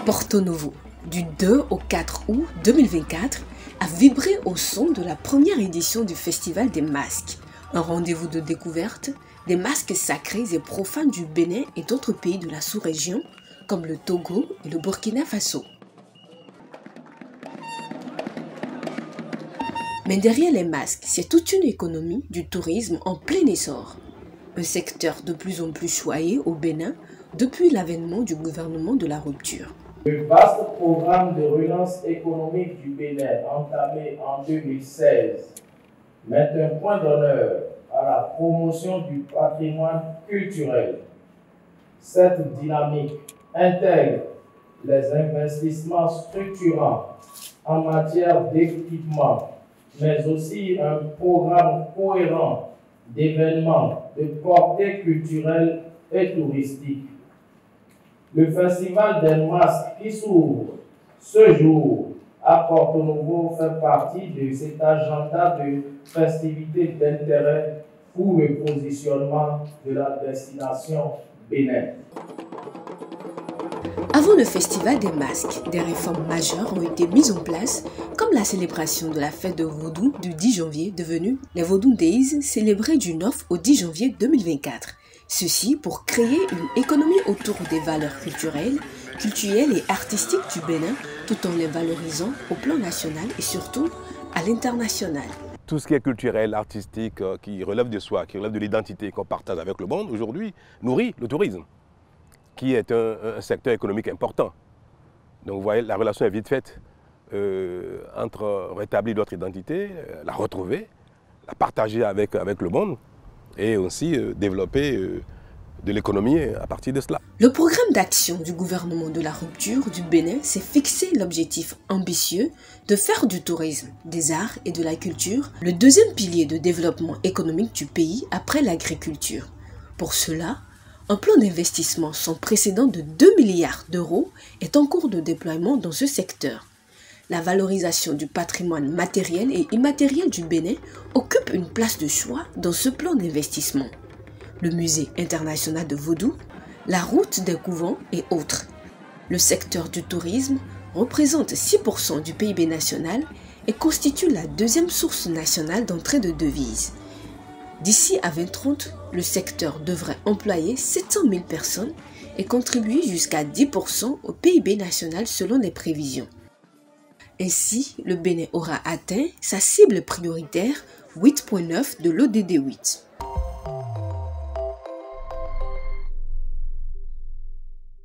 Porto Novo, du 2 au 4 août 2024, a vibré au son de la première édition du Festival des Masques, un rendez-vous de découverte des masques sacrés et profanes du Bénin et d'autres pays de la sous-région, comme le Togo et le Burkina Faso. Mais derrière les masques, c'est toute une économie du tourisme en plein essor. Un secteur de plus en plus choyé au Bénin depuis l'avènement du gouvernement de la rupture. Le vaste programme de relance économique du Bénin, entamé en 2016, met un point d'honneur à la promotion du patrimoine culturel. Cette dynamique intègre les investissements structurants en matière d'équipement, mais aussi un programme cohérent d'événements de portée culturelle et touristique. Le Festival des Masques qui s'ouvre ce jour à Porto Novo fait partie de cet agenda de festivités d'intérêt pour le positionnement de la destination Bénin. Avant le Festival des Masques, des réformes majeures ont été mises en place, comme la célébration de la fête de Vaudou du 10 janvier, devenue les Vaudou Days, célébrée du 9 au 10 janvier 2024. Ceci pour créer une économie autour des valeurs culturelles et artistiques du Bénin, tout en les valorisant au plan national et surtout à l'international. Tout ce qui est culturel, artistique, qui relève de soi, qui relève de l'identité qu'on partage avec le monde, aujourd'hui, nourrit le tourisme, qui est un secteur économique important. Donc vous voyez, la relation est vite faite entre rétablir notre identité, la retrouver, la partager avec le monde et aussi développer de l'économie à partir de cela. Le programme d'action du gouvernement de la rupture du Bénin s'est fixé l'objectif ambitieux de faire du tourisme, des arts et de la culture le deuxième pilier de développement économique du pays après l'agriculture. Pour cela, un plan d'investissement sans précédent de 2 milliards d'euros est en cours de déploiement dans ce secteur. La valorisation du patrimoine matériel et immatériel du Bénin occupe une place de choix dans ce plan d'investissement. Le musée international de Vaudou, la route des couvents et autres. Le secteur du tourisme représente 6% du PIB national et constitue la deuxième source nationale d'entrée de devises. D'ici à 2030, le secteur devrait employer 700 000 personnes et contribuer jusqu'à 10% au PIB national selon les prévisions. Ainsi, le Bénin aura atteint sa cible prioritaire 8,9 de l'ODD 8.